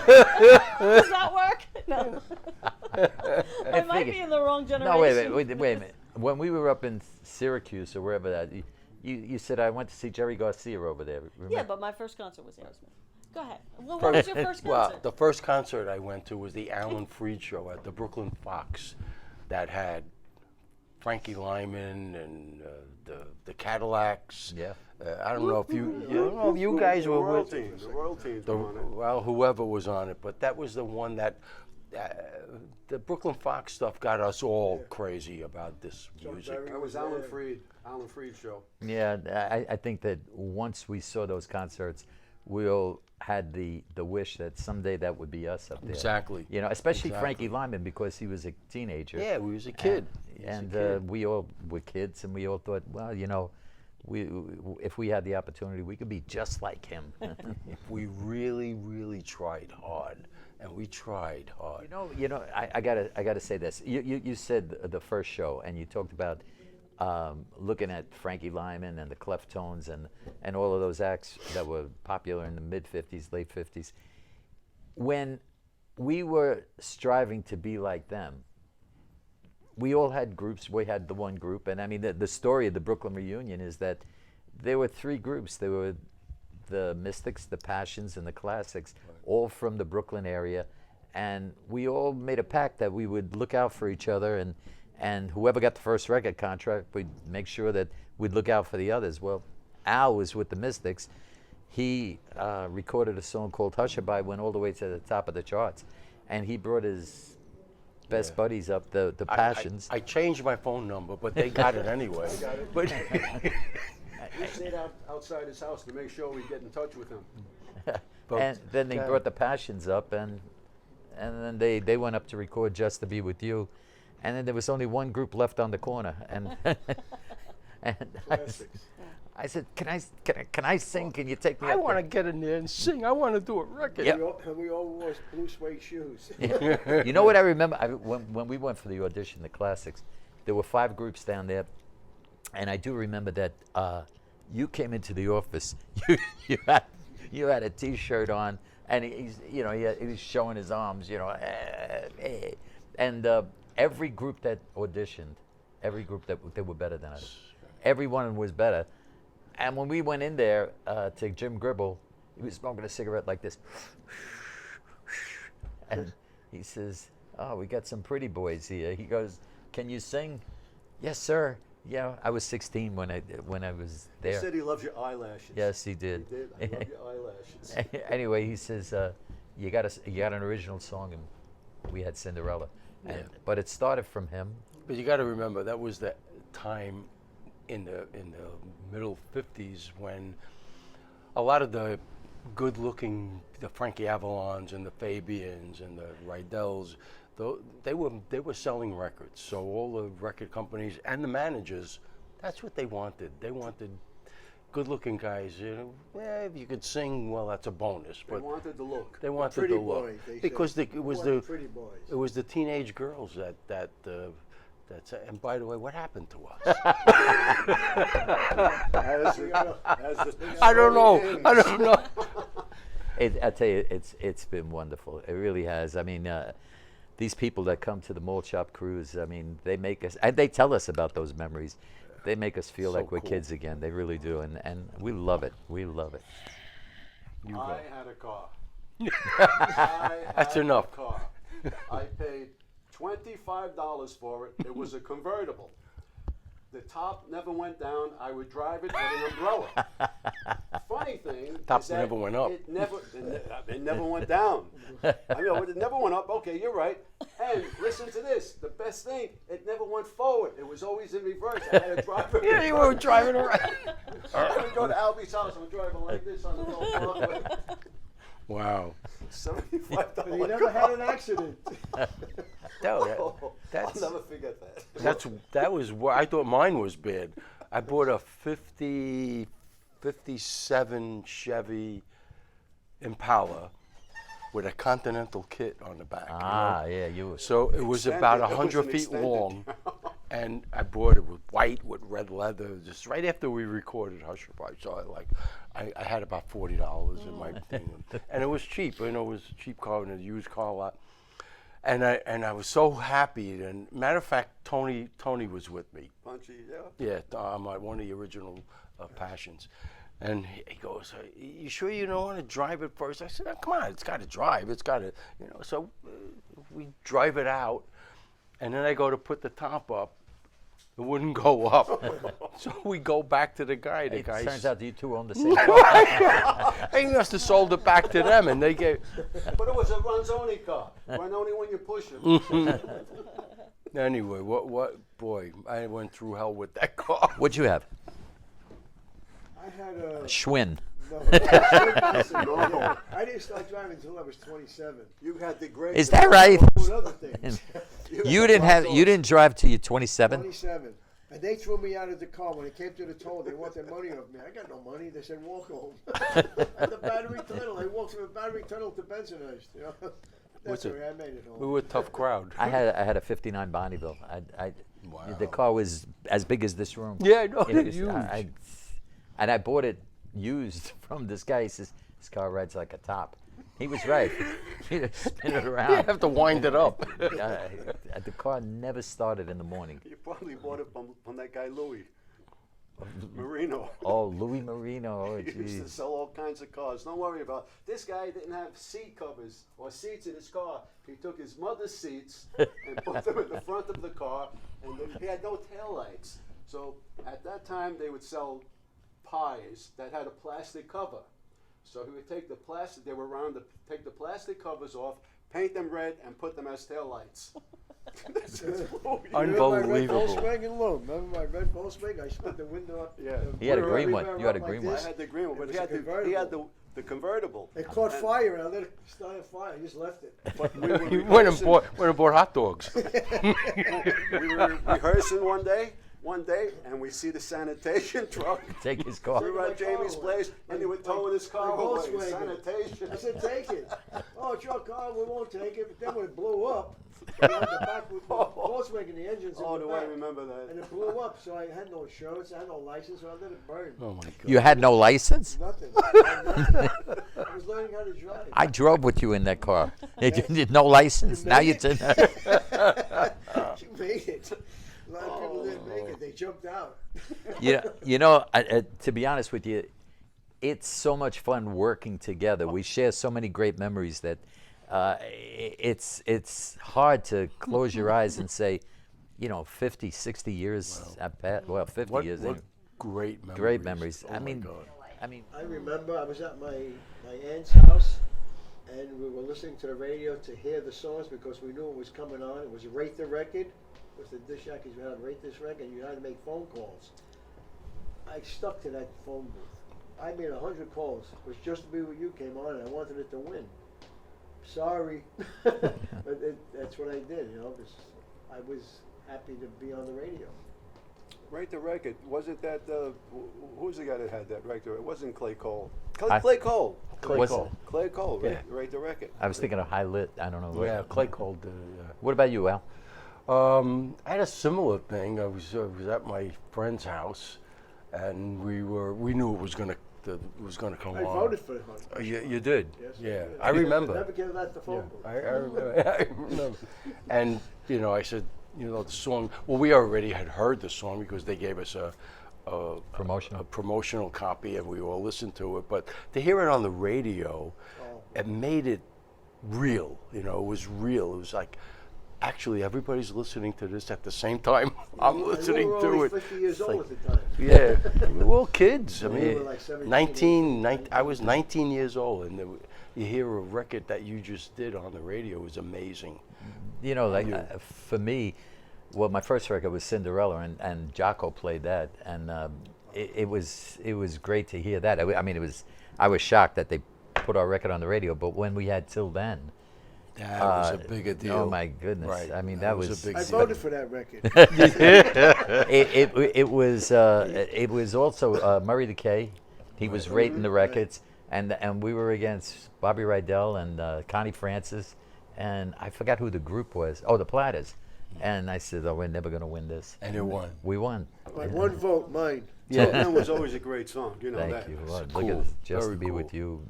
Does that work? No. I might be in the wrong generation. No, wait a minute. When we were up in Syracuse or wherever that, you said I went to see Jerry Garcia over there. Remember? Yeah, but my first concert was Aerosmith. Go ahead. Well, what was your first concert? Well, the first concert I went to was the Alan Freed show at the Brooklyn Fox, that had Frankie Lyman and the Cadillacs. Yeah. I don't know if you guys were with The Royal Teams were on it. well, whoever was on it, but that was the one that the Brooklyn Fox stuff got us all crazy about this music. That was Alan Freed show. Yeah, I think that once we saw those concerts, we all had the wish that someday that would be us up there. Exactly. You know, especially Frankie Lyman, because he was a teenager. Yeah, we was a kid. And we all were kids, and we all thought, well, you know, if we had the opportunity, we could be just like him. If we really, really tried hard, and we tried hard. You know, I gotta say this. You said the first show, and you talked about looking at Frankie Lyman and the Cleftones and all of those acts that were popular in the mid-'50s, late '50s. When we were striving to be like them, we all had groups. We had the one group, and I mean, the story of the Brooklyn reunion is that there were three groups. There were the Mystics, the Passions, and the Classics, all from the Brooklyn area, and we all made a pact that we would look out for each other, and whoever got the first record contract, we'd make sure that we'd look out for the others. Well, Al was with the Mystics. He recorded a song called Hushabye, went all the way to the top of the charts, and he brought his best buddies up, the Passions. I changed my phone number, but they got it anyway. But We stayed outside his house to make sure we get in touch with him. And then they brought the Passions up, and then they went up to record Just to Be With You, and then there was only one group left on the corner, and I said, can I sing? Can you take me? I want to get in there and sing. I want to do a record. Yep. We all wore blue suede shoes. You know what I remember? When we went for the audition, the Classics, there were 5 groups down there, and I do remember that you came into the office. You had a T-shirt on, and he was showing his arms, you know, and every group that auditioned, every group that they were better than us. Everyone was better. And when we went in there to Jim Gribble, he was smoking a cigarette like this. And he says, "Oh, we got some pretty boys here." He goes, "Can you sing?" "Yes, sir." Yeah, I was 16 when I was there. He said he loves your eyelashes. Yes, he did. He did. I love your eyelashes. Anyway, he says, you got an original song, and we had Cinderella. But it started from him. But you got to remember, that was the time in the middle '50s when a lot of the good-looking, the Frankie Avalons and the Fabians and the Rydells, they were selling records. So all the record companies and the managers, that's what they wanted. They wanted good-looking guys. You know, if you could sing, well, that's a bonus. But They wanted the look. they wanted pretty the look boy, they because said. it was Wanted pretty boys. it was the teenage girls that's, and by the way, what happened to us? I don't know. I tell you, it's been wonderful. It really has. I mean, these people that come to the Malt Shop Cruise, I mean, they make us, and they tell us about those memories. They make us feel So like we're cool. kids again. They really do, and we love it. We love it. I had a car. That's had enough. A car. I paid $25 for it. It was a convertible. The top never went down. I would drive it with an umbrella. Funny thing Top is that never went up. It never went down. I mean, it never went up. Okay, you're right. And listen to this. The best thing, it never went forward. It was always in reverse. I had to drive it. Yeah, you were driving around. I would go to Albee's house. I would drive it like this on the road. Wow. $75. You never had an accident. No, I'll that's never forget that. that was what I thought mine was bad. I bought a 57 Chevy Impala with a Continental kit on the back. Ah, yeah, you. So it was Extended. about It was 100 an feet extended. long, And I bought it with white with red leather. Just right after we recorded Hush Up, I saw it. Like, I had about $40 in my thing, and it was cheap. You know, it was a cheap car in a used car lot. And I was so happy. And matter of fact, Tony was with me. Punchy, yeah. Yeah, one of the original Passions. And he goes, "You sure you don't want to drive it first?" I said, "Oh, come on, it's got to drive. It's got to, you know." So we drive it out, and then I go to put the top up. It wouldn't go up. So we go back to the guy. The guy turns out you two own the same car. He must have sold it back to them, and they gave. But it was a Ronzoni car. Run only when you push it. Anyway, what boy, I went through hell with that car. What'd you have? I had a Schwinn. no. No. I didn't start driving until I was 27. You had the great. Is that right? Doing other things. You didn't drive till you're 27? 27. And they threw me out of the car. When it came to the toll, they wanted money off me. I got no money. They said, walk home. At the battery tunnel. I walked from the battery tunnel to Bensonhurst. You know? That's What's it? where I made it home. We were a tough crowd. I had a '59 Bonneville. The car was as big as this room. Yeah, I know. It was- Huge. and I bought it used from this guy. He says, "This car rides like a top." He was right. You just spin it You around. have to wind it up. The car never started in the morning. You probably bought it from that guy Louis Marino. Oh, Louis Marino. Oh, He used to geez. sell all kinds of cars. Don't worry about it. This guy didn't have seat covers or seats in his car. He took his mother's seats and put them in the front of the car, and he had no taillights. So at that time, they would sell pies that had a plastic cover. So he would take the plastic, they were around to take the plastic covers off, paint them red, and put them as taillights. This is Louis. Remember my red Unbelievable. Volkswagen Lou? Remember my red Volkswagen? I split the window up. Yeah. He had a the green rear one. up You had a like green I one. this. had the green one, It but was he a had convertible. the convertible. It caught And- fire, and I let it start a fire. I just left it. But we were He went and rehearsing- bought hot dogs. we were rehearsing one day, and we see the sanitation truck. Take his car. We were at Jamie's place, and they were towing his car My away. Volkswagen. Sanitation. I said, take it. Oh, it's your car, we won't take it. But then when it blew up, you know, the back with the Volkswagen, the engine's Oh, in the do I back. remember And that? it blew up, so I had no insurance, I had no license, so I let it burn. Oh my God. You had no license? Nothing. I was learning how to drive. I drove with you in that car. You did no license. You Now made you it. did. You made it. A lot of people didn't make it. They jumped out. To be honest with you, it's so much fun working together. We share so many great memories that it's hard to close your eyes and say, 50, 60 years have passed. Well, 50 What, years. what great memories. Great memories. Oh I my mean, God. I remember I was at my aunt's house, and we were listening to the radio to hear the songs because we knew it was coming on. It was Rate the Record. It was the disc jockeys. You had to rate this record, and you had to make phone calls. I stuck to that phone booth. I made 100 calls. It was Just to Be With You came on, and I wanted it to win. Sorry, but that's what I did. 'Cause I was happy to be on the radio. Rate the Record. Wasn't that, who's the guy that had that record? It wasn't Clay Cole. I- Clay Cole. Was it? Clay Cole, Yeah. Rate the Record. I was thinking of High Lit. I don't know. Yeah, Clay Cole did it. Yeah. What about you, Al? I had a similar thing. I was at my friend's house, and we knew it was gonna come I on. voted for him. You did. Yes, Yeah, did. I remember. Never get out the phone booth. I remember. I remember. And I said, the song. Well, we already had heard the song because they gave us a Promotional. a promotional copy, and we all listened to it. But to hear it on the radio, it made it real. It was real. It was like, actually, everybody's listening to this at the same time I'm listening we were to only it. 50 years It's old like- at the time. Yeah, we were all kids. I We mean, were like 17, 19, I 18. was 19 years old, and you hear a record that you just did on the radio is amazing. For me, well, my first record was Cinderella, and Jocko played that, and it was great to hear that. I was shocked that they put our record on the radio, but when we had Till Then, That was a bigger deal. oh my goodness! Right. I mean, That that was was a big I deal. voted for that record. it was also Murray the K. He was rating the records, and we were against Bobby Rydell and Connie Francis, and I forgot who the group was. Oh, the Platters. And I said, oh, we're never going to win this. And it won. We won. By one vote, mine. That was always a great song. You know Thank that. you. Well, look cool. at this. Just Very to be with cool. you,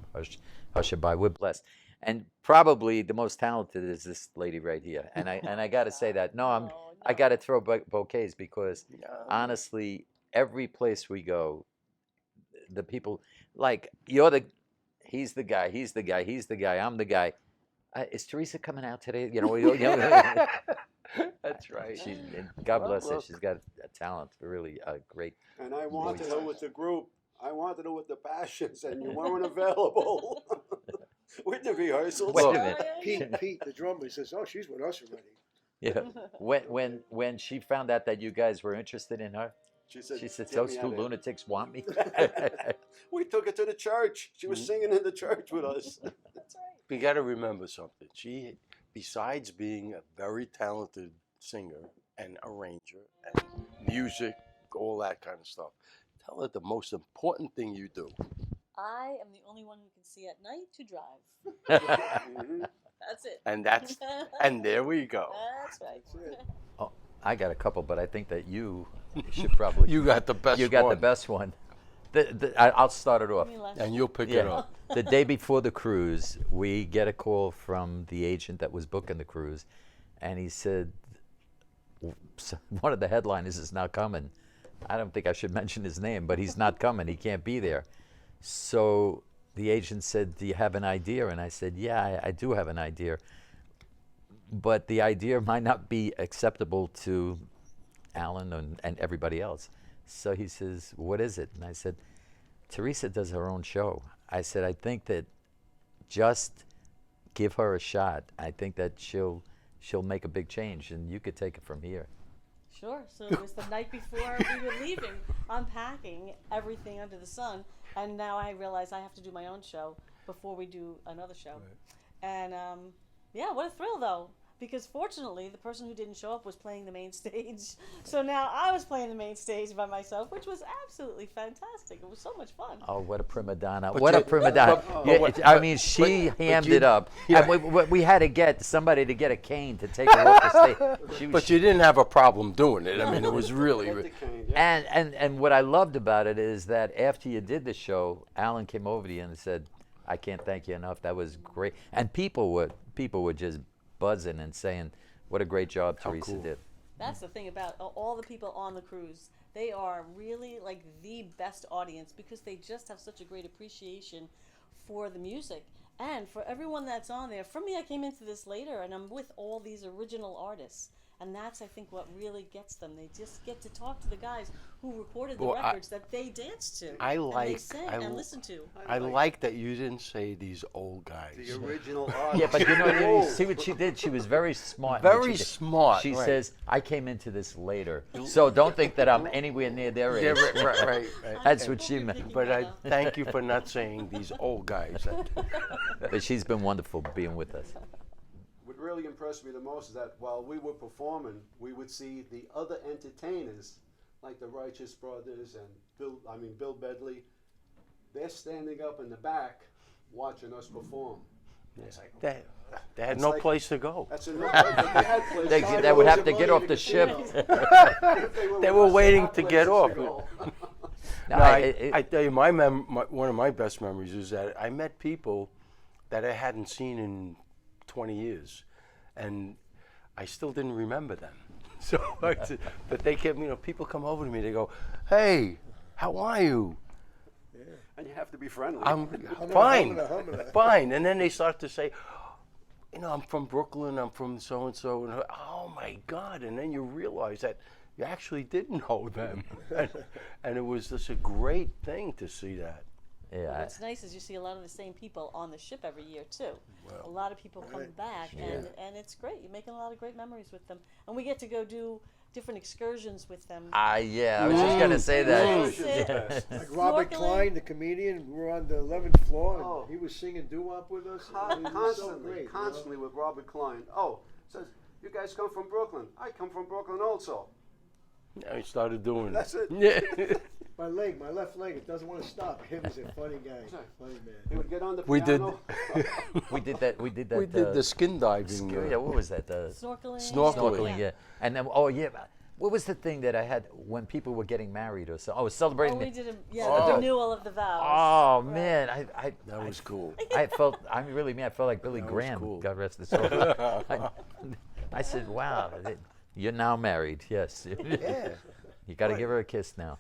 Hushabye, we're blessed. And probably the most talented is this lady right here. And I got to say that. No, I got to throw bouquets because honestly, every place we go, the people like he's the guy, he's the guy, he's the guy, I'm the guy. Is Teresa coming out today? That's right. God Well, bless her. look. She's got a talent, really great. And I wanted her with the group. I wanted her with the Passions, and you weren't available. With the rehearsals. Wait a minute. Pete, the drummer, says, "Oh, she's with us already." Yeah. When she found out that you guys were interested in her, she said, "Get "Those me two out of here." lunatics want me." We took her to the church. She was singing in the church with us. You got to remember something. She, besides being a very talented singer and arranger and music, all that kind of stuff, tell her the most important thing you do. I am the only one who can see at night to drive. That's it. And there we go. That's right. Oh, I got a couple, but I think that you should probably. You got the best You got one. the best one. I'll start it off. And you'll pick it up. The day before the cruise, we get a call from the agent that was booking the cruise, and he said, one of the headliners is not coming. I don't think I should mention his name, but he's not coming. He can't be there. So the agent said, do you have an idea? And I said, yeah, I do have an idea. But the idea might not be acceptable to Alan and everybody else. So he says, what is it? And I said, Teresa does her own show. I said, I think that just give her a shot. I think that she'll make a big change, and you could take it from here. Sure. So it was the night before we were leaving, unpacking everything under the sun, and now I realize I have to do my own show before we do another show. Right. And yeah, what a thrill though. Because fortunately, the person who didn't show up was playing the main stage. So now I was playing the main stage by myself, which was absolutely fantastic. It was so much fun. Oh, what a prima donna. But What a you- prima donna. but- I mean, she hammed you- it up. yeah. And we had to get somebody to get a cane to take her off the stage. But you didn't have a problem doing it. I mean, it was really. Get the cane, yeah. And what I loved about it is that after you did the show, Alan came over to you and said, I can't thank you enough. That was great. And people were just buzzing and saying, what a great job Teresa cool. did. That's the thing about all the people on the cruise. They are really like the best audience because they just have such a great appreciation for the music and for everyone that's on there. For me, I came into this later and I'm with all these original artists. And that's, I think, what really gets them. They just get to talk to the guys who recorded the Well, records that they danced to. I and they like- sang I and l- listened to. I like that you didn't say these old guys. The original artist. Yeah, but you know, you Oh. see what she did? She was very smart. in what Very she did. smart. She right. says, I came into this later. So don't think that I'm anywhere near their Yeah, age. right. That's what she meant. Picking But that I up. thank you for not saying these old guys. But she's been wonderful being with us. What really impressed me the most is that while we were performing, we would see the other entertainers, like the Righteous Brothers and Bill Bedley. They're standing up in the back, watching us perform. It's like, They had It's no like- place to go. that's enough. They had place. They God would knows have to if get money off the in ship. casino. They with were us, waiting had to places get off. go. No, No, I- I tell you, one of my best memories is that I met people that I hadn't seen in 20 years, and I still didn't remember them. So, but they kept, people come over to me. They go, "Hey, how are you?" And you have to be friendly. I'm Humana, fine, humana, humana. fine. And then they start to say, I'm from Brooklyn. I'm from so and so. And oh my God! And then you realize that you actually didn't know them, and it was just a great thing to see that. Yeah, What's nice is you see a lot of the same people on the ship every year too. A lot of people come back, and it's great. You're making a lot of great memories with them, and we get to go do different excursions with them. I was just gonna say that. Yes. Like Robert Snorkeling. Klein, the comedian, we were on the 11th floor, and Oh. he was singing doo-wop with us. It was so Constantly, great, constantly with Robert Klein. Oh, says, you guys come from Brooklyn. I come from Brooklyn also. I started doing That's it. Yeah. my left leg, it doesn't want to stop. Him is a funny guy, funny He man. would get on the We did. piano. We did that. We did that. We did the skin diving. Yeah, what was that? Snorkeling. Snorkeling. Yeah. And then, oh yeah, what was the thing that I had when people were getting married or so? Oh, celebrating. Oh, we did the Oh. renewal of the vows. Oh Right. man, That was cool. I felt. I mean, really, I felt like Billy That was Graham. cool. God rest his soul. I said, "Wow, you're now married." Yes. Yeah. You got to Right. give her a kiss now.